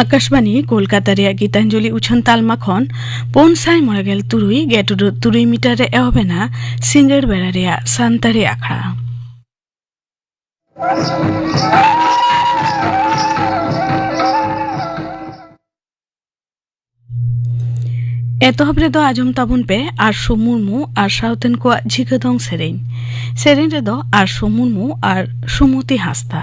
आकाशवाणी कोलकाता रे गीतांजलि उछन तालमा खन 593 गेटुरु 3 मीटर रे एहबेना सिंगर बेड़ा रे सांतारे आखड़ा एतहब रे दो आजम ताबुन पे आरशो मुर्मू और साउथन को झिगदोंग सेरेन रे दो आरशो मुर्मू और सुमति हासदा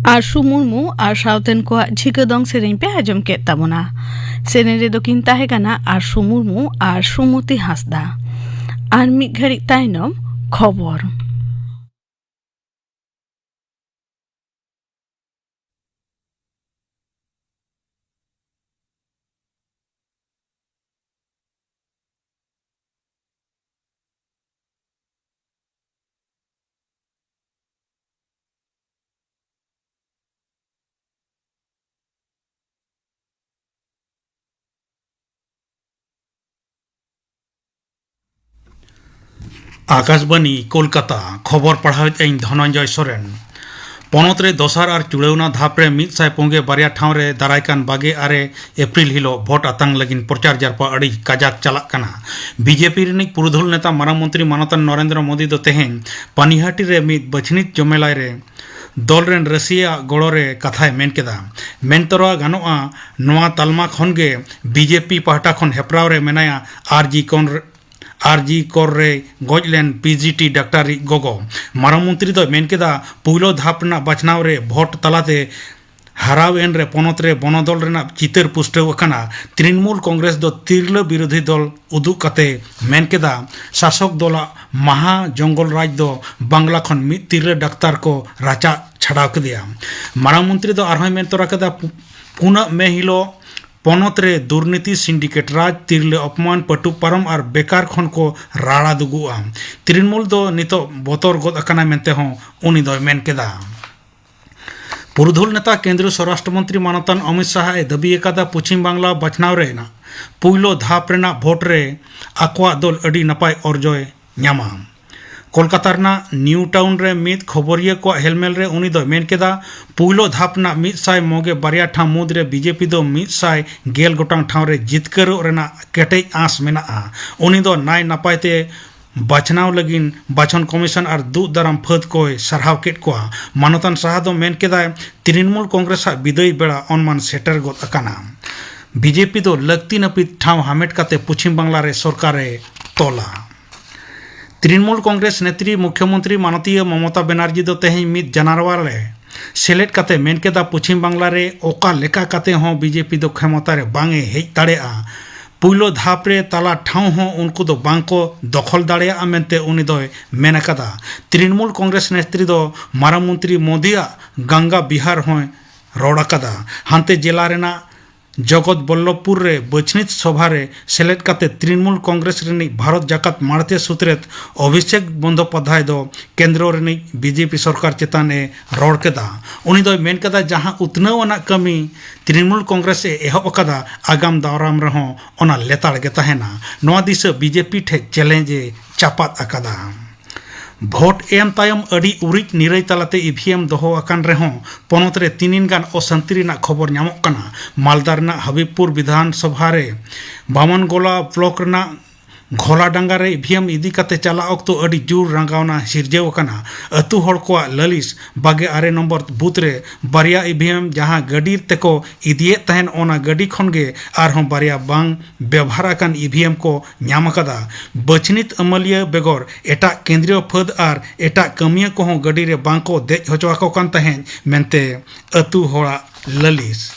आरशु मुर्मू और साउथन को झिगदोंग सेरेन पे आजम के तबना सेरेन रे दो किन ताहे गाना आरशु मुर्मू और सुमति हासदा और मिद घड़ी तायनम खबर आकाशवाणी कोलकाता खबर पढ़ावे धनंजय सोरेन पनत रे दोसार और चुड़ौना धाप रे 100 बारिया ठाव रे दारायकान 22 एप्रिल हिलो भोट आतांग लगिन प्रचार जारपा अड़ी काजाक चलाक कना। बीजेपी रिनिक पुरुधुल नेता मारांग मंत्री मानतान नरेंद्र मोदी दो तेहें पानीहाटी रे मिद बछनित जमेलाय रे दल रेन रसिया गड़ो रे कथाय मेन केदा। मेन तोरा गानोआ नोआ तालमा खनगे बीजेपी पाहटा खन हेपराव रे मेनाया आरजी कोर रे गजलेन पीजीटी डाक्टर गोगो। मारांग मंत्री दो मेन केदा पुइलो धाप ना बचनाव रे भोट तलाते हराव एन रे पनत रे बनदल रेना चितर पुष्टव अकाना। तृणमूल कांग्रेस दो तिरलो विरोधी दल उदुग कते मेन केदा शासक दल महा जंगल राज दो बांग्ला खन मिद तिरले डाक्तार को राचा छड़ाव कदिया। मारांग मंत्री दो आरहोय मेन तोरा केदा पुना मे हिलो पनत रे दुर्नीति सिंडिकेट राज तिरले अपमान पटु परम और बेकार खन को राड़ा दुगुआ। तृणमूल दो नितो बतर गद अकाना मेनते हों उनी दो मेन केदा। पुरुधुल नेता केंद्रीय स्वराष्ट्र मंत्री मानतान अमित शाह दाबी एकादा पश्चिम बांग्ला बचनाव रेना पुइलो धाप रेना भोट रे आकवा दल अड़ी नपाय अर्जय न्यामा। कोलकाता न्यू टाउन रे मिद खबरिया को हेलमेल रे उनी दो मेन केदा पुइलो धाप ना 100 ठा मुद रे बीजेपी दो 100 गोटांग ठाव रे जितकर रेना केटेज आस मेना। उनी दो नाय नपायते बचनाव लगिन बाछन कमीशन और दू दाराम फद को सरहाव केट को। मानतान शाह दो मेन केदा तृणमूल कांग्रेस विदय बेड़ा अनुमान सेटर गद अकाना। बीजेपी दो लगती नपित ठाव हामेट काते पश्चिम बांग्ला रे सरकार तोला। तृणमूल कांग्रेस नेत्री मुख्यमंत्री माननीय ममता बनर्जी दो तेहें मिद जानवर रे सेलेट काते मेन केदा पश्चिम बांग्ला रे ओका लेका काते हों बीजेपी दो क्षमता रे बांगे हेज दाड़ेआ। पुइलो धाप रे ताला ठाव हों उनको दो बांको दखल दाड़ेआ मेनते उनी दो मेन अकादा। तृणमूल कांग्रेस नेत्री दो मारांग मंत्री मोदिया गंगा बिहार हों रोड़ अकादा। हांते जिला रेना जगत बल्लभपुर रे बचनित सभा रे सेलेट काते तृणमूल कांग्रेस रेनी भारत जाकात मारते सूत्रेत अभिषेक बंदोपाध्याय दो केंद्र रेनी बीजेपी सरकार चेतान रोड़ केदा। उनी दो मेन केदा जहां उतनवना कमी तृणमूल कांग्रेस एहब अकादा आगाम दाराम रहों ओना लेताड़ गे तहेना। नोआ दिस बीजेपी ठे चैलेंज चापात अकादा। भोट एम तायम अड़ी उरिक निरय तलाते ईवीएम दोहो अकान रेहों पनत रे तीनिन गान अशांति रेना खबर न्यामोग कना। मालदा रेना हबीबपुर विधानसभा रे बामनगोला ब्लॉक रेना घोला डांगा रे ईवीएम इदी काते चला अक्तो अड़ी जोर रंगावना सिरजेव अकाना। अतु हड़ को ललिस 22 नंबर बूथ रे बारिया ईवीएम जहां गडी तेको इदिये तहन ओना गडी खनगे आरहों बारिया बांग व्यवहार अकान ईवीएम को न्याम अकादा। बचनित अमलिया बेगर एटा केंद्रीय पद और एटा कमिया को हों गडी रे बांग को देज होचवाको कान तहन मेनते अतु हड़ा ललिस।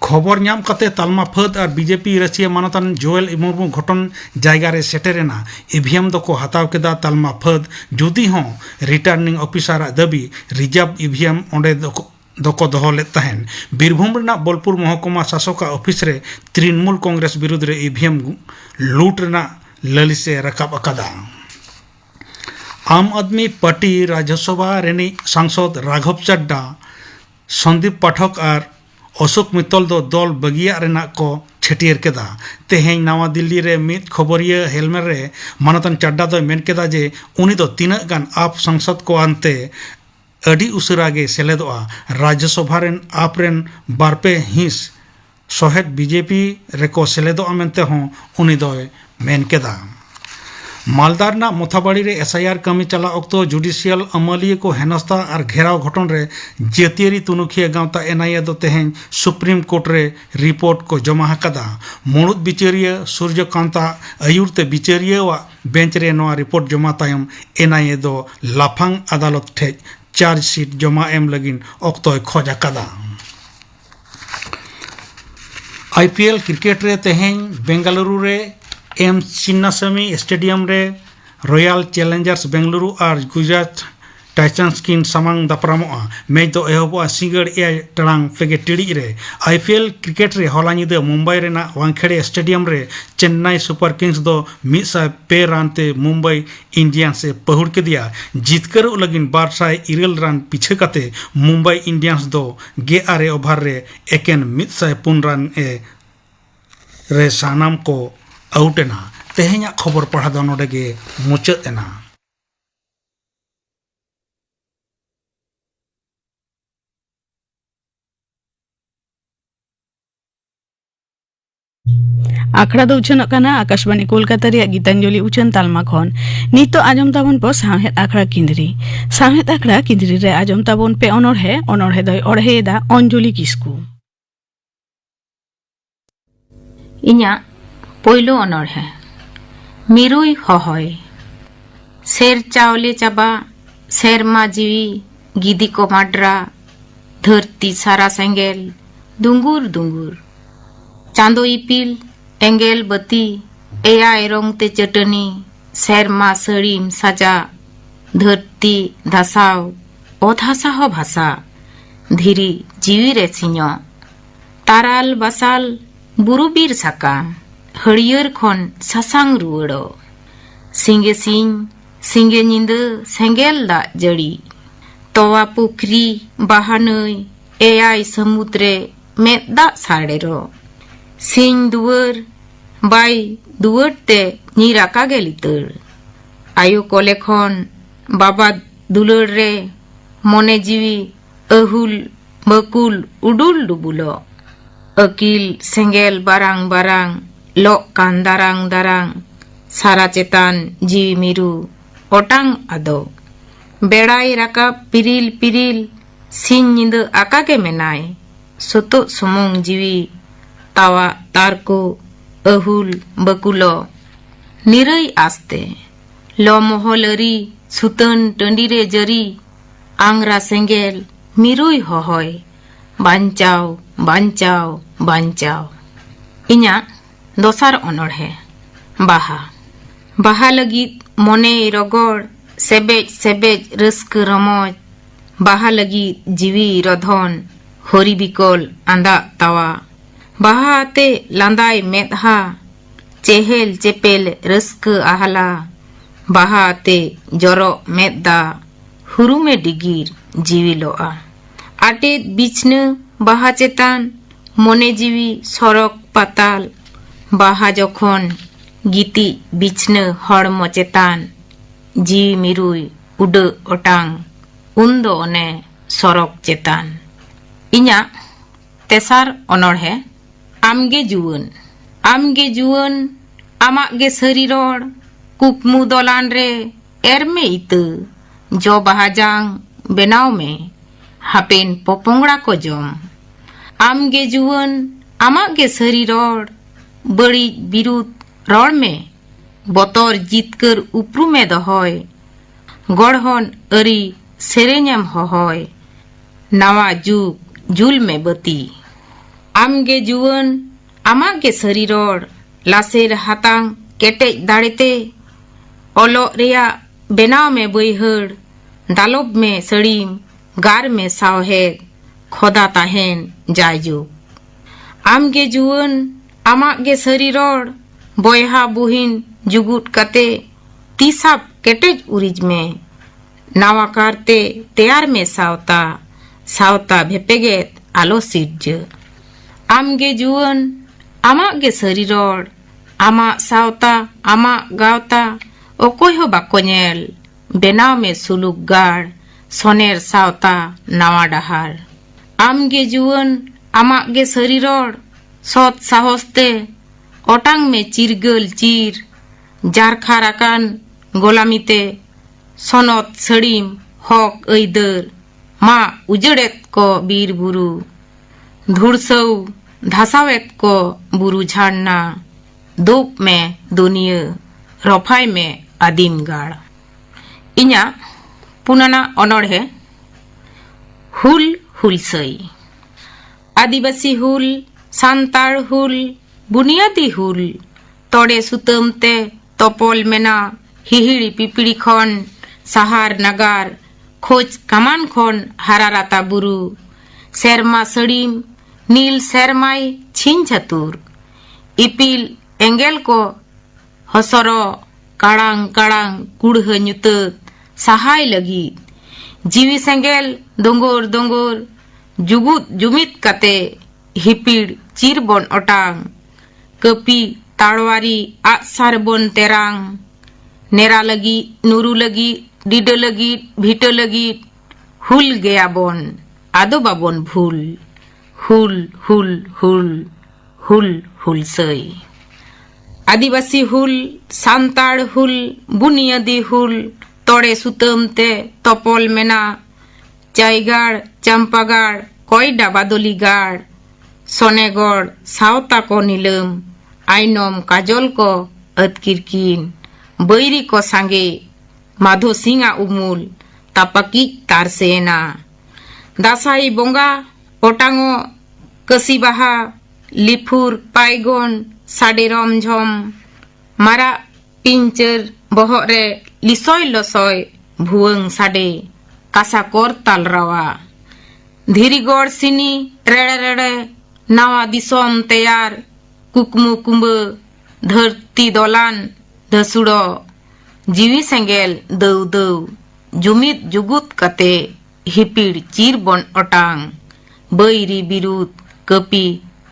खबर नाम कते तालमा फद और बीजेपी रसिया मानतान जोएल मुर्मू घटन जायगा रे सेटेरेना ईवीएम दो को हताव केदा तालमा फद जुदी हों रिटर्निंग ऑफिसर दाबी रिजर्व ईवीएम ओंडे दो दोहो ले तहन। बीरभूम रेना बोलपुर महकुमा शासक ऑफिस रे तृणमूल कांग्रेस विरुद्ध रे ईवीएम लूट रेना ललिसे रकाब अकादा। आम आदमी पार्टी राज्यसभा रेनी सांसद राघव चड्डा संदीप पाठक और अशोक मित्तल दो दल बगिया रेना को छेटियर केदा। तेहें नवा दिल्ली रे मिद खबरिया हेलमेल रे मानतान चड्डा दो मेन केदा जे उनी दो तीनक गान आप संसद को आनते अड़ी उसरा गे सेलेदोआ। राज्यसभा रेन आप रेन बारपे हिंस सोहेद बीजेपी रेको सेलेदोआ मेनते हों उनी दो मेन केदा। मालदार ना मोथाबाड़ी रे एसआईआर कमी चला अक्तो जुडिशियल अमलिया को हेनस्ता और घेराव घटन रे जेतियरी तुनुखिया गांवता एनआईए दो तेहें सुप्रीम कोर्ट रे रिपोर्ट को जमा हकदा। मुणुद बिचारिया सूर्यकांता आयुरते बिचारिया वा बेंच रे नोआ रिपोर्ट जमा तायम एनआईए दो लाफांग अदालत ठे चार्जशीट जमा एम लगिन अक्तो खोज हकदा। आईपीएल क्रिकेट रे तेहें बेंगलुरु रे एम चिन्नास्वामी स्टेडियम रे रॉयल चैलेंजर्स बेंगलुरु और गुजरात टाइटन्स किन सामांग दापरामोआ। मैच दो एहबोआ सिंगड़ 1 टांग पेगे टिड़ी रे। आईपीएल क्रिकेट रे होला निदा मुंबई रेना वांखेड़े स्टेडियम रे चेन्नई सुपर किंग्स दो 102 रन ते मुंबई इंडियंस से पहुड़ के दिया। जीतकर लगिन 200 रन पीछे काते मुंबई इंडियंस दो 11 ओवर रे एकेन 104 रन रे सानाम को आउटेना। तेहें खबर पढ़ा दो नोडे गे मुचाद एना। आखड़ा दो उछन काना आकाशवाणी कोलकाता रे गीतांजलि उछन तालमा खन नितो आजम ताबन पो साहेत आखड़ा किंद्री रे आजम ताबन पे अनोरहे दय अड़हेदा अंजलि किस्कू इन्या पोइलो अनोरहे मिरुई हहय सेर चावले चाबा सेरमा जीवी गिदी को माड्रा धरती सारा सेंगेल दुंगुर दुंगुर चांदो इपिल एंगेल बती एयाय रंगते चटनी सेरमा सड़ीम साजा धरती धासाव अधासा हो भाषा धीरी जीवी रे सिंह ताराल बासाल बुरुबीर साकाम हरियर खन सासांग रुवड़ो सिंगे सिंह सिंगे निंद सेंगेल दा जड़ी तवा पुखरी बाहानई एयाय समुद्रे मेदा साड़ेरो सिंह दुवर बाई दुवर ते नीराका गेलितर आयु कोले खन बाबा दुलर रे मने जीवी अहुल बकुल उडुल डुबुलो अकिल सेंगेल बारांग बारांग लो कान दारांग दारांग सारा चेतान जीवी मिरु ओटांग आदो बेड़ाई राकाब पिरिल पिरिल सिंह निंद आका के मेनाय सोतो सुमुंग जीवी तावा तारको अहुल बकुलो निरई आस्ते लो मोहलरी सुतन टंडीरे जरी आंगरा सेंगेल मिरुई होहय बांचाओ बांचाओ बांचाओ इन्या दोसार अनोढ़े बाहा लगित मने रगड़ सेबेज सेबेज रस्क रमोज बाहा लगित जीवी रधन हरि बिकल आंदा तावा बाहा आते लांदाय मेदहा चेहेल चेपेल रस्क आहला बाहा आते जरो मेदा हुरुमे डिगिर जीवी लोआ आटेत बिछन बाहा चेतान मने जीवी सरक पाताल बाहा जखन गीति बिछन हड़मो चेतान जीवी मिरुई उड ओटांग उन्दो ओने सरक चेतान इन्या तेसार अनोढ़े आमगे जुवन आमागे सरी रोड कुकमु दोलान रे एरमे इत जो बाहाजांग बेनाव में हापेन पोपोंगड़ा को जोम आमगे जुवन आमागे सरी रोड बड़ी बिरुद रोड में बतौर जीतकर उपरू में दहोय गढ़हन अरी सेरेन्यम होय नवा जुग जुल में बती आमगे जुवन आमागे सरी रोड लासेर हातांग केटेज दाड़ेते ओलो रेया बेनाव में बैहड़ दालोब में सड़ीम गार में सावहेद खोदा ताहेन जायजुग आमगे जुवन आमागे सरी रोड बोयहा बुहिन जुगुट कते तीसाप केटेज उरिज में नावा कारते तैयार में सावता भेपेगेत आलो सिर्ज आमगे जुवन आमागे सरी रोड आमा सावता आमा गावता ओकोय हो बाको नेल बेनाव में सुलुक गाड़ सोनेर सावता नावा डहार आमगे जुवन आमागे सरी रोड सत साहसते ओटांग में चिरगल चिर जारखार आकान गोलामीते सनत सड़ीम हक ऐदर मा उजड़ेत को बीर बुरु धुड़सौ धासावेत को बुरु झाड़ना दोप में दुनिया रफाई में आदिम गाड़ इन्या पुनाना अनोढ़े हुल हुलसई आदिवासी हुल सांताड़ हुल बुनियादी हुल तोड़े सुतमते तोपोल मेना हिहिड़ी पिपिड़ी खन सहार नगार खोज कमान खन हराराता बुरु सेरमा सड़ीम नील सेरमाई छिन छतुर इपिल एंगेल को हसरो काड़ांग काड़ांग कुड़ह नुतत सहाय लगी जीवी सेंगेल दोंगोर दोंगोर जुगुत जुमित कते हिपिड़ चिर बन ओटांग कपी ताड़वारी आसार बन तेरांग नेरा लगी नुरु लगी डिड लगी भीट लगी हुल गया बन आदो बाबन भूल हुल हुल हुल हुल हुलसई आदिवासी हुल सांताड़ हुल बुनियादी हुल तोड़े सुतम ते तपल मेना चाईगाड़ चंपागाड़ कोयडा बादली गाड़ सोनेगढ़ सावता को नीलम आइनम काजल को अतकिरकिन बैरी को सांगे माधो सिंगा उमुल तापकी तारसेना दासाई बोंगा ओटांगो कसीबाहा लिफुर पाइगन साडे रमझम मारा पिंचर बहरे लिसोय लसोय भुवंग साडे कासा कोर ताल रावा धीरीगढ़ सिनी रेड़े रेड़े नावा दिसोम तैयार कुकमु कुंब धरती दोलान धसुड़ो जीवी सेंगेल दौ दौ जुमित जुगुत कते हिपिड़ चीर बन ओटांग बैरी बिरुद कपी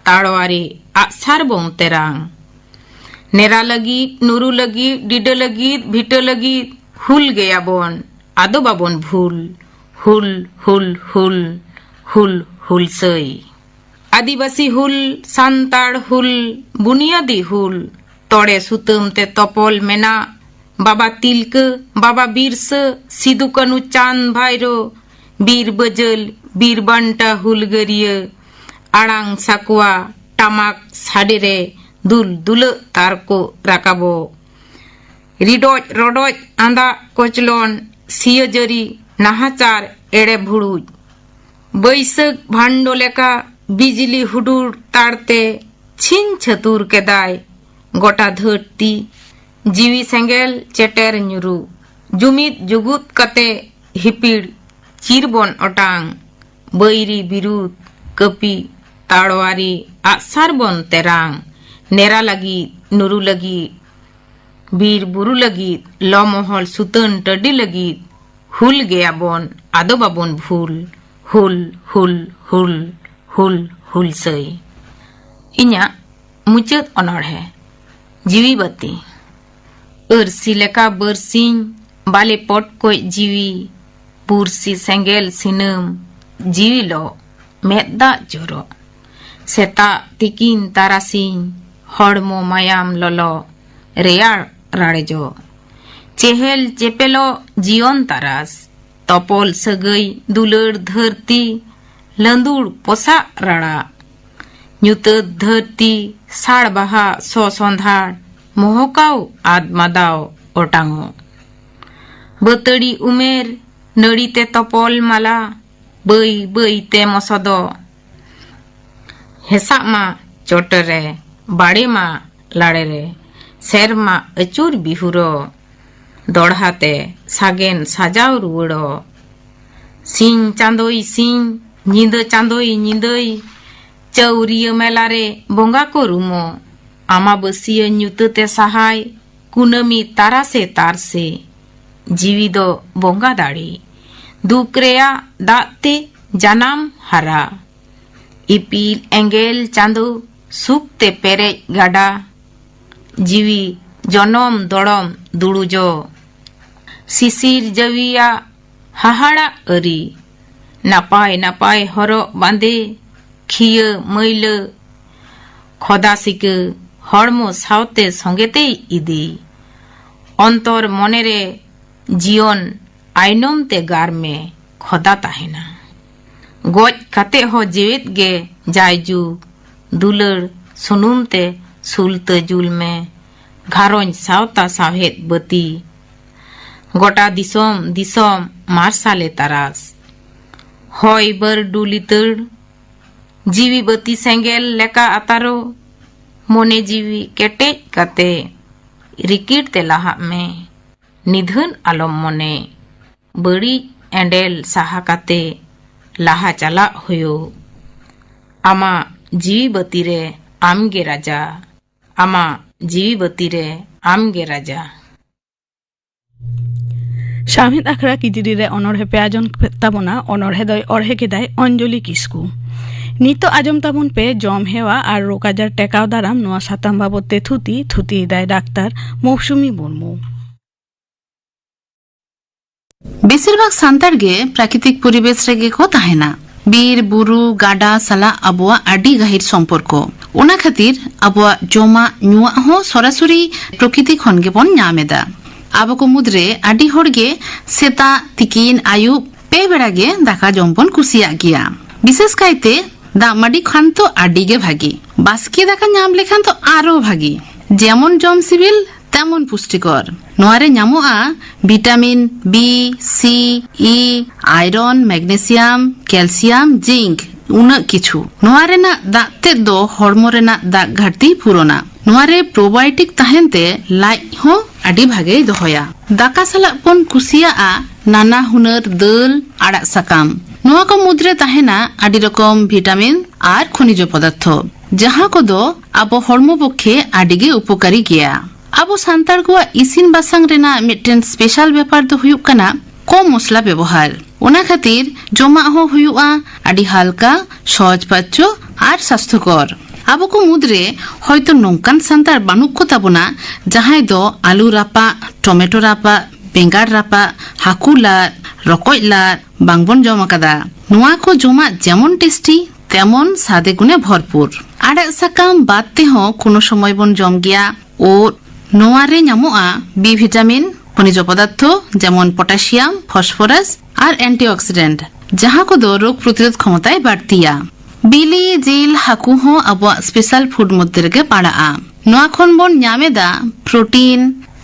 ताड़वारे आसार बों तेरांग नेरा लगीद नुरु लगीद डिड लगीद भिट लगीद हुल गया बोन आदो बाबोन भूल हुल हुल हुल हुल हुलसई आदिवासी हुल सांताड़ हुल बुनियादी हुल तोड़े सुतम ते तपल मेना बाबा तिलक बाबा बिरस सिदु कनु चांद भाईरो बीर बजल बीर बंटा हुलगरिय आड़ांग साकुआ टामाक साडेरे दुल दुल तारको राकाबो रिडोज रोडोज आंदा कोचलोन सियजरी नाहाचार एड़े भुड़ुज बैसक भांडो लेका बिजली हुडुर ताड़ते छिन छतुर के दाय गोटा धरती जीवी सेंगेल चेटेर ᱧᱩᱨᱩ जुमित जुगुत कते हिपिड़ चिरबन ओटांग बैरी बिरुद कपी ताड़वारी आसार बन तेरांग नेरा लगी नुरु लगी बीर बुरु लगी लमहल सुतन टडी लगी हुल गया बन आदो बाबन भूल हुल हुल हुल हुल हुलसई इन्या मुचाद अनड़हे जीवी बत्ती अरसी लेका बरसिंग बाले पट को जीवी पुरसी सेंगेल सिनम जीवी लो मेदा जोरो सेता तिकिन तारासिंग हड़मो मायाम ललो रेयार राड़ेजो चेहेल चेपेलो जीवन तारास तपल सगई दुलर धरती लंदुड़ पोसा राड़ा ᱧᱩᱛᱟᱹᱛ धरती साड़ बाहा सो सोंधाड़ मोहकाव आद मादाव ओटांगो बतड़ी उमेर नड़ीते तपल माला बई बई ते मसदो हेसा मा चोटरे बाड़े मा लाड़े रे सेर मा अचूर बिहुरो दोड़हाते सागेन साजाव रुवड़ो सिंह चांदोई सिंह नींद चांदोई नींदई चौरिय मेलारे बोंगा को रूमो आमाबसिय ᱧᱩᱛᱟᱹᱛᱮ सहाय कुनमी तारासे तारसे जीवी दो बोंगा दाड़ी दुकरेया दाते जनाम हरा इपिल एंगेल चांदो सुकते पेरे गाडा जीवी जनम दड़म दुड़ुजो शिशिर जविया हाहाड़ा अरी नापाय नापाय हरो बांदे खिय मैल खदासिक हड़मो सावते संगेते इदी अंतर मनेरे जीवन आइनम ते गार में खदा ताहेना गोज काते हो जीवित गे जायजू दुलर सुनुम ते सुलते जुल में घारों सावता साहेत बती गोटा दिसोम दिसोम मारसाले तारास होय बर डुलितड़ जीवी बती सेंगेल लेका अतारो मोने जीवी केटेज कते रिकिट ते लाहा में निधन आलम मोने बड़ी एंडेल साहा कते लाहा चला होयो आमा जीवी बती रे आमगे राजा आमा जीवी बती रे आमगे राजा शामिद आखड़ा किजिरी रे अनड़हे पे आजम ताबोना अनड़हे दय अड़हे केदाय अंजलि किस्कू नितो आजम ताबन पे जम हेवा और रोग आजार टेकाव दाराम नोआ साताम बाबते थुती दाय डाक्तार मौसुमी मुर्मू बेसिरभाग सान्ताड़ गे प्राकृतिक परिवेश रेगे को ताहेना बीर बुरु गाडा साला अबुआ आडी गाहिर सम्पर्क ᱚᱱᱟ ᱠᱷᱟᱹᱛᱤᱨ ᱟᱵᱚᱣᱟᱜ ᱡᱚᱢᱟᱜ ᱧᱩᱣᱟᱜ ᱦᱚᱸ ᱥᱚᱨᱟᱥᱚᱨᱤ ᱯᱨᱚᱠᱤᱛᱤ ᱠᱷᱚᱱ ᱜᱮᱵᱚᱱ ᱧᱟᱢ ᱮᱫᱟ। ᱟᱵᱚ ᱠᱚ ᱢᱩᱫᱽᱨᱮ ᱟᱹᱰᱤ ᱦᱚᱲᱜᱮ ᱥᱮᱛᱟᱜ, ᱛᱤᱠᱤᱱ, ᱟᱹᱭᱩᱵ ᱯᱮ ᱵᱮᱲᱟ ᱜᱮ ᱫᱟᱠᱟ ᱡᱚᱢ ᱵᱚᱱ ᱠᱩᱥᱤᱭᱟᱜ ᱜᱮᱭᱟ। ᱵᱤᱥᱮᱥ ᱠᱟᱭᱛᱮ ᱫᱟᱜ ᱢᱟᱹᱰᱤ ᱠᱷᱟᱱ ᱛᱚ ᱟᱹᱰᱤ ᱜᱮ ᱵᱷᱟᱹᱜᱤ। ᱵᱟᱥᱠᱮ ᱫᱟᱠᱟ ᱧᱟᱢ ᱞᱮᱠᱷᱟᱱ ᱛᱚ ᱟᱨᱚ ᱵᱷᱟᱹᱜᱤ। যেমন জম সিবিল তেমন পুষ্টিকর। নোয়ারে ᱧᱟᱢᱚᱜᱼᱟ ভিটামিন বি, সি, ই, আয়রন, ম্যাগনেসিয়াম, ক্যালসিয়াম, জিঙ্ক উনাগ কিছু। নোয়া রেনাᱜ ᱫᱟᱜ ᱛᱮᱫ ᱫᱚ ᱦᱚᱲᱢᱚ ᱨᱮᱱᱟᱜ ᱫᱟᱜ ᱜᱷᱟᱴᱛᱤ ᱯᱩᱨᱚᱱᱟ। নোয়ারে প্রোবায়োটিক তাহেনতে ᱞᱟᱡ ᱦᱚᱸ ᱟᱹᱰᱤ ᱵᱷᱟᱜᱮᱭ ᱫᱚᱦᱚᱭᱟ। ᱫᱟᱠᱟ ᱥᱟᱞᱟᱜ ᱵᱚᱱ ᱠᱩᱥᱤᱭᱟᱜᱼᱟ নানা হুনার দাল, আড়াগ সাকাম। নোয়া ᱠᱚ ᱢᱩᱫᱽᱨᱮ ᱛᱟᱦᱮᱱᱟ ᱟᱹᱰᱤ ᱨᱚᱠᱚᱢ ভিটামিন আর খনিজ পদার্থ ᱡᱟᱦᱟᱸ ᱠᱚᱫᱚ ᱟᱵᱚ ᱦᱚᱲᱢᱚ ᱯᱚᱠᱷᱮ ᱟᱹᱰᱤ ᱜᱮ ᱩᱯᱚᱠᱟᱨী ᱜᱮᱭᱟ। ᱟᱵᱚ ᱥᱟᱱᱛᱟᱲ ᱠᱚᱣᱟᱜ ᱤᱥᱤᱱ ᱵᱟᱥᱟᱝ ᱨᱮᱱᱟᱜ ᱢᱤᱫᱴᱮᱱ ᱥᱯᱮᱥᱟᱞ ᱵᱮᱯᱟর ᱫᱚ ᱦᱩᱭᱩᱜ ᱠᱟᱱᱟ কম মশলা ব্যবহার। ওনা খাতির জমাক হᱚᱸ হুᱭᱩᱜᱼᱟ আᱹᱰᱤ হালকা, সহজ পাচ্য আর স্বাস্থ্যকর। আবো কো মুদ্রে হয়তো নঙ্কান সান্তার বানুক কো তাবনা জাহাই দো আলু রাপা, টমেটো রাপা, বেঙ্গার রাপা, হাকু লাদ, রকজ লাদ বাংবন জম আকাদা। নোয়া কো জমা যেমন টেস্টি তেমন স্বাদে গুণে ভরপুর। আড়াগ সাকাম বাদ তেহᱚᱸ কোনো সময় বন জম গিয়া ও নোয়ারে ᱧামᱚᱜᱼᱟ বি ভিটামিন, খনিজ পদার্থ যেমন পটাশিয়াম, ফসফরাস আর অ্যান্টিঅক্সিডেন্ট যাহা কোদো রোগ প্রতিরোধ ক্ষমতায় বাড়তিয়া। বিলি, জিল, হাকু হᱚᱸ আবুয়াᱜ স্পেশাল ফুড মধ্যে রেগে পাড়াᱜᱼᱟ। নোয়া খন বন ᱧᱟᱢᱮᱫᱟ protein,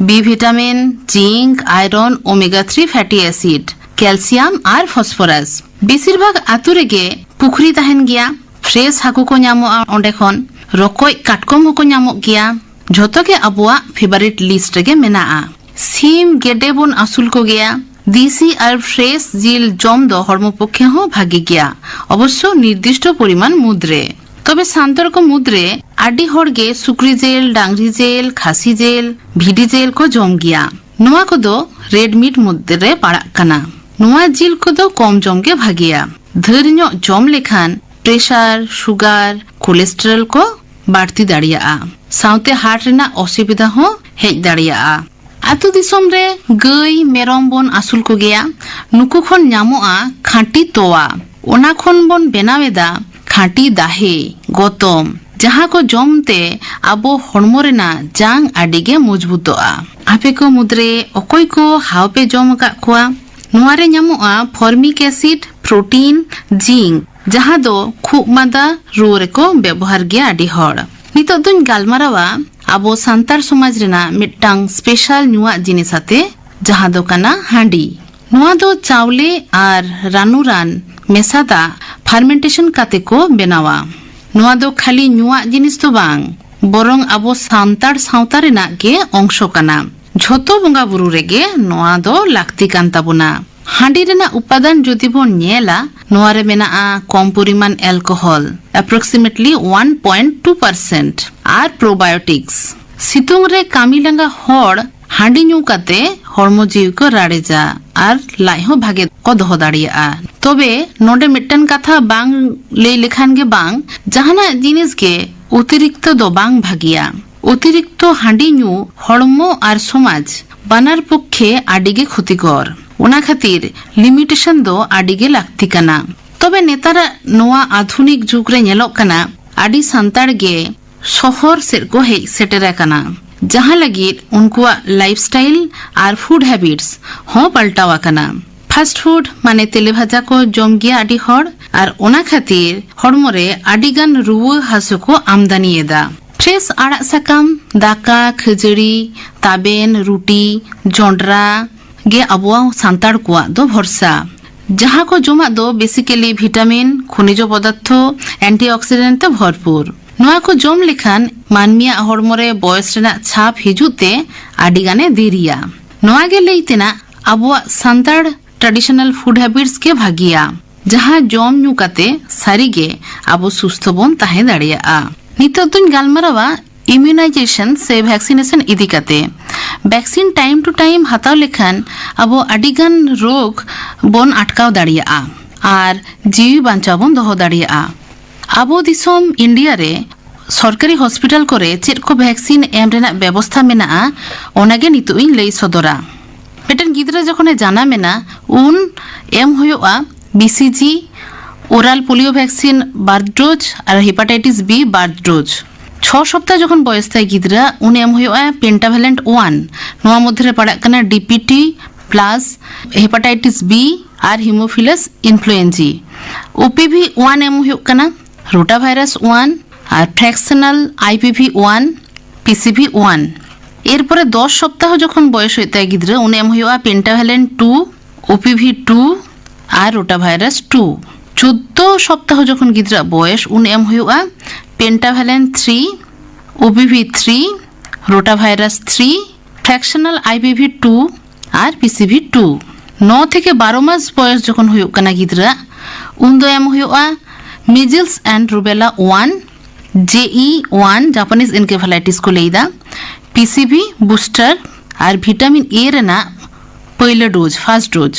B vitamin, zinc, iron, omega 3 fatty acid, calcium আর ফসফরাস। বেশিরভাগ আতু রেগে পুখরি তাহেন গিয়া। ফ্রেশ হাকু কো ᱧᱟᱢᱚᱜᱼᱟ ᱚᱸᱰᱮ ᱠᱷᱚᱱ। ᱨᱚᱠᱚᱡ, ᱠᱟᱴᱠᱚᱢ ᱦᱚᱸᱠᱚ ᱧᱟᱢᱚᱜ ᱜᱮᱭᱟ। ᱡᱷᱚᱛᱚ ᱜᱮ ᱟᱵᱚᱣᱟᱜ ফেভারিট লিস্ট রেগে মেনাᱜᱼᱟ। সিম, গেডে বন আসুল কো গেয়া। দেশি আর ফ্রেশ জিল জম দো হড়মো পক্ষে হᱚᱸ ভাগি গিয়া, অবশ্য নির্দিষ্ট পরিমাণ মুদ্রে। তবে সান্তর কো মুদ্রে আডি হড়গে সুক্রি জেল, ডাংরি জেল, খাসি জেল, ভিডি জেল কো জম গিয়া। নোয়া কোদো রেড মিট মধ্যে রে পাড়াগ কানা। নোয়া জিল কোদো কম জমগে ভাগিয়া। ধের ᱧᱚᱜ জম লেখান প্রেসার, সুগার, কোলেস্টেরল কো বাড়তি দাঁড়িয়াᱜᱼᱟ। সাউতে হার্ট রেনাᱜ অসুবিধা হᱚᱸ হেজ দাঁড়িয়াᱜᱼᱟ। আতু দিসম রে গাই, মেরম বন আসুল কো গেয়া। নুকু খন ᱧᱟᱢᱚᱜᱼᱟ খাঁটি তোয়া। ওনা খন বন বেনাওয়েদা খাঁটি দাহে, গতম যাহা কো জমতে আবো হড়মো রেনাᱜ জাং আডিগে মজবুতᱚᱜᱼᱟ। আপে কো মুদ্রে অকᱚᱭ কো হাওপে জম আকাᱫ কোয়া। নোয়ারে ᱧᱟᱢᱚᱜᱼᱟ ফর্মিক অ্যাসিড, প্রোটিন, জিঙ্ক যাহা দো খুব মাদা রুয়াᱹ রেকো ব্যবহার গিয়া আডি হড়। নিতᱚᱜ দুᱧ গালমারাওয়া আবো সান্তার সমাজ রেনাᱜ মিদটাং স্পেশাল ᱧᱩᱣᱟᱜ জিনিস আতে যাহা দো কানা হাঁডি। নোয়া দো চাউলে আর রানুরান মেশা দাগ ফার্মেন্টেশন কাতে কো বেনাওয়া। নোয়া দো খালি ᱧᱩᱣᱟᱜ জিনিস তো বাং, বরং আবো সান্তার সাঁওতা রেনাᱜ গে অংশ কানা। ঝᱚᱛᱚ ᱵᱚᱸᱜᱟ ᱵᱩᱨᱩ ᱨᱮᱜᱮ ᱱᱚᱣᱟ ᱫᱚ ᱞᱟᱹᱠᱛᱤ ᱠᱟᱱ ᱛᱟᱵᱚᱱᱟ। হাঁডি রেনাᱜ উপাদান যদি বন ᱧᱮᱞᱟ নোয়ারে মেনাᱜᱼᱟ কম পরিমাণ অ্যালকোহল অ্যাপ্রক্সিমেটলি 1.2% আর প্রোবায়োটিক্স। সিতুং রে কামি লাঙ্গা হড় হাঁডি ᱧᱩ কাতে হড়মো জিউ কো রাড়েজা আর লাই হᱚᱸ ভাগে কো দᱚᱦᱚ দাঁড়িয়াᱜᱼᱟ। তবে নোডে মিদটান কথা বাং ᱞᱟᱹᱭ লেখান গে বাং জাহানাᱜ জিনিস গে অতিরিক্ত দো বাং ভাগিয়া। অতিরিক্ত হাঁডি ᱧᱩ হড়মো আর সমাজ বানার পক্ষে আডিগে ক্ষতিকর। ওনা খাতির লিমিটেশন দো আডিগে লাক্তি কানা। তবে নেতারা নোয়া আধুনিক যুগ রে ᱧᱮᱞᱚᱜ কানা আডি সান্তাড় গে শহর সেট কো হেজ সেটেরা কানা, যাহা লাগির উনকুয়াগ লাইফস্টাইল আর ফুড হ্যাবিটস হᱚᱸ পাল্টাও আকানা। ফাস্ট ফুড মানে তেলে ভাজা কো জম গিয়া আডি হড় আর ওনা খাতির হড়মোরে আডিগান রুয়া হাসু কো আমদানিয়েদা। ফ্রেশ আড়াগ সাকাম, দাকা, ᱠᱷᱟᱹᱡᱟᱹᱲᱤ, তাবেন, রুটি, জন্ডরা গে আবুয়াগ সান্তাড় কোয়াগ দো ভরসা। যাহা কো জমাক দো বেসিক্যালি ভিটামিন, খনিজ পদার্থ, অ্যান্টিঅক্সিডেন্ট তে ভরপুর। নোয়া কো জম লেখান মানমিয়াগ হড়মোরে বয়স রেনাᱜ ছাপ হিজুতে আডিগানে দেরিয়া। নোয়া গে ᱞᱟᱹᱭᱛᱮᱱᱟᱜ আবুয়াগ সান্তাড় ট্র্যাডিশনাল ফুড হ্যাবিটস কে ভাগিয়া, যাহা জম ᱧᱩ কাতে সারিগে আবো সুস্থ বন তাহে দাঁড়িয়াᱜᱼᱟ। নিতᱚᱜ দুᱧ গালমারাওয়া ইমিউনাইজেশন সে ভ্যাকসিনেশন ইদি কাতে। ভ্যাকসিন টাইম টু টাইম হাতাও লেখান আবো আডিগান রোগ বন আটকাও দাঁড়িয়াᱜᱼᱟ আর জিউ বাঞ্চাও বন দᱚᱦᱚ দাঁড়িয়াᱜᱼᱟ। আবো দিসম ইন্ডিয়া রে সরকারি হসপিটাল করে চেদ কো ভ্যাকসিন এম রেনাᱜ ব্যবস্থা মেনাᱜᱼᱟ ওনাগে নিতᱚᱜ ইᱧ ᱞᱟᱹᱭ সদরা। মিদᱴᱮᱱ ᱜᱤᱫᱽᱨᱟᱹ যখনে জানা মেনা উন এম হুᱭᱩᱜᱼᱟ BCG, oral polio vaccine birth dose আর হেপাটাইটিস বি বার্থ ডোজ 6 সপ্তাহ যখন বয়স থাকে গিদ্রা উনি এম ᱦᱩᱭᱩᱜᱼᱟ পেন্টাভ্যালেন্ট 1 নোয়া মধ্যে পড়াᱜ ᱠᱟᱱᱟ ডিপিটি প্লাস হেপাটাইটিস বি আর হিমোফিলাস ইনফ্লুয়েঞ্জি ওপিভি 1 এম ᱦᱩᱭᱩᱜ ᱠᱟᱱᱟ রোটাভাইরাস 1 আর ফ্র্যাকশনাল আইপিভি 1 পিসিভি 1 এরপরে 10 সপ্তাহ যখন বয়স হয়ে থাকে গিদ্রা উনি এম ᱦᱩᱭᱩᱜᱼᱟ পেন্টাভ্যালেন্ট 2 ওপিভি 2 আর রোটাভাইরাস 2 14 সপ্তাহ যখন গিদ্রা বয়স উনি এম ᱦᱩᱭᱩᱜᱼᱟ pentavalent 3 OPV 3 rotavirus 3 fractional IPv 2 আর পিসিভি 2 9 থেকে 12 মাস বয়স যখন ᱦᱩᱭᱩᱜ ᱠᱟᱱᱟ গিদ্রা উন ᱫᱚ ᱮᱢ ᱦᱩᱭᱩᱜᱼᱟ measles and rubella 1 JE 1 Japanese encephalitis কো লেইদা পিসিভি বুস্টার আর ভিটামিন এ রেনা পয়লা ডোজ ফার্স্ট ডোজ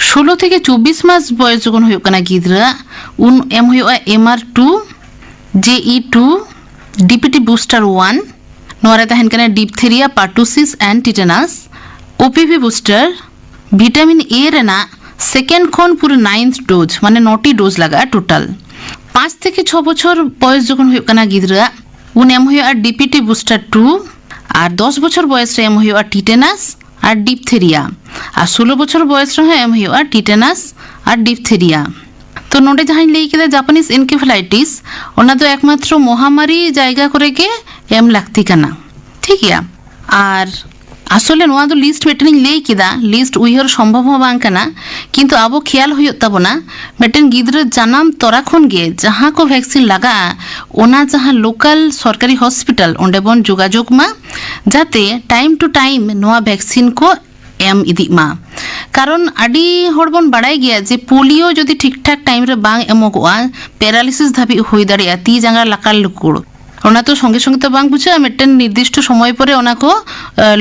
16 থেকে 24 মাস বয়স যখন ᱦᱩᱭᱩᱜ ᱠᱟᱱᱟ গিদ্রা উন এম ᱦᱩᱭᱩᱜᱼᱟ এমআর 2 জেই 2 ডিপিটি বুস্টার 1 নোয়ারে তাহেন কানা diphtheria pertussis and tetanus OPV booster vitamin A রেনা সেকেন্ড খন পুরো 9th ডোজ মানে 9টি ডোজ লাগা টোটাল 5 থেকে 6 বছর বয়স যখন ᱦᱩᱭᱩᱜ ᱠᱟᱱᱟ গিদ্রা উন এম ᱦᱩᱭᱩᱜᱼᱟ ডিপিটি বুস্টার 2 আর 10 বছর বয়স রে এম ᱦᱩᱭᱩᱜᱼᱟ টিটানাস আর ডিপথেরিয়া আর 16 বছর বয়স রে এম ᱦᱩᱭᱩᱜᱼᱟ টিটানাস আর ডিপথেরিয়া তো নোডে যাহাই লেই কেদা জাপানিজ এনকেফালাইটিস ওনা তো একমাত্র মহামারী জায়গা করে কে এম লাগতি কানা ঠিক ইয়া আর আসলে নোয়া তো লিস্ট মেটেন লেই কেদা লিস্ট উইহর সম্ভব বাং কানা কিন্তু আবো খেয়াল হইত তাবনা মেটেন গিদ্র জানাম তরাখন গে যাহা কো ভ্যাকসিন লাগা ওনা যাহা লোকাল সরকারি হসপিটাল ওন্ডে বন যোগাযোগ মা যাতে টাইম টু টাইম নোয়া ভ্যাকসিন কো এম ইদি মা কারণ আডি হড়বন বাড়াই গিয়া যে পোলিও যদি ঠিকঠাক টাইম রে বাং এমগোয়া প্যারালিসিস ধাবি হই দাঁড়িয়া তি জাঙ্গা লাকাল লুকুড় ওনা তো সঙ্গে সঙ্গে তো বাং বুঝে মেটেন নির্দিষ্ট সময় পরে ওনাকো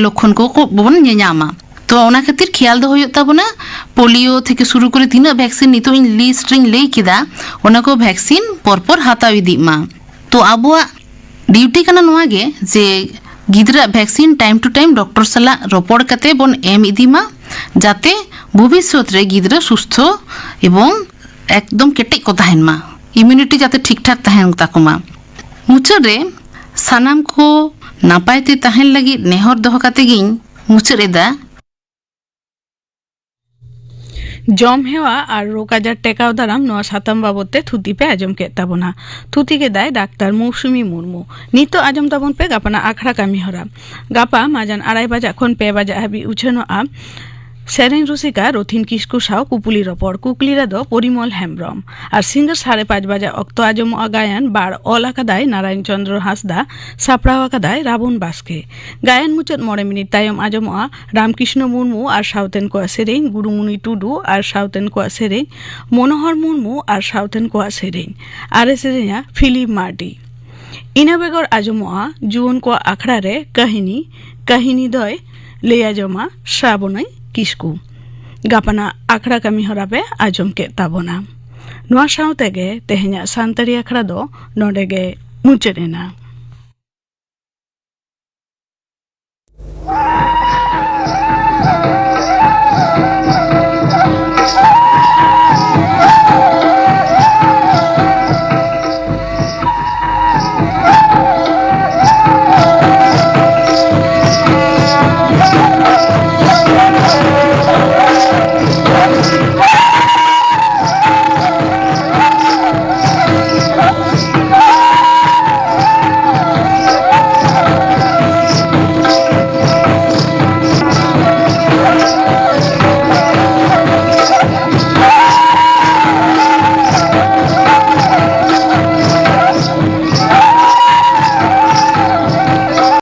লক্ষণ কো বন নিয়ামা তো ওনা খাতির খেয়াল দো হইত তাবনা পোলিও থেকে শুরু করে তিনা ভ্যাকসিন নিতো ইন লিস্ট রিং লেই কিদা ওনাকো ভ্যাকসিন পরপর হাতাও ইদি মা তো আবুয়া ডিউটি কানা নোয়া গে যে গিদ্রা vaccine time to time doctor সালা রপড় কাতে বন এম ইদিমা যাতে ভবিষ্যৎ রে গিদ্রা সুস্থ এবং একদম কেটে কো তাহেন মা ইমিউনিটি যাতে ঠিকঠাক তাহেন তাকোমা মুচাদ রে সানাম কো নাপাইতে তাহেন লাগি নেহর দহ কাতে গিন মুচাদ এদা জম হেওয়া আর রোগ আজার টেকাও দারাম নোয়া সাতাম বাবদতে থুতি পে আজম কে তাবনা থুতি কে দায় ডাক্তার মৌসুমী মুর্মু নিত আজম তাবন পে গাপানা আখড়া কামি হরা গাপা মাজান 2:30 বাজা খন 5 বাজা হাবি উছনো আ সেরেন রুসিকা রথিন কিসকু সাও কুপুলি রপর কুকলিরা দ পরিমল হেমব্রম আর সিঙ্গার 5:30 বাজা অক্ত আজম গায়ন বার অল আকাদায় নারায়ণ চন্দ্র হাসদা সাপড়াও আকাদায় রাবণ বাসকে গায়ন মুচত 9 মিনিট তায়ম আজম রামকৃষ্ণ মুর্মু আর সাউতেন কোয়া সেরেন গুরুমুনি টুডু আর সাউতেন কোয়া সেরেন মনোহর মুর্মু আর সাউতেন কোয়া সেরেন আর সেরেনা ফিলিপ মার্টি ইনা বেগর আজম জুয়ন কোয়া আখড়া রে কাহিনী দয় লেয়া জমা শ্রাবণই কিসকু গাপানা আখড়া কামি হরাবে আজম কে তাবনা নোয়া সাউতে গে তেহেña সান্তারি আখড়া দো নডে গে মুচেনা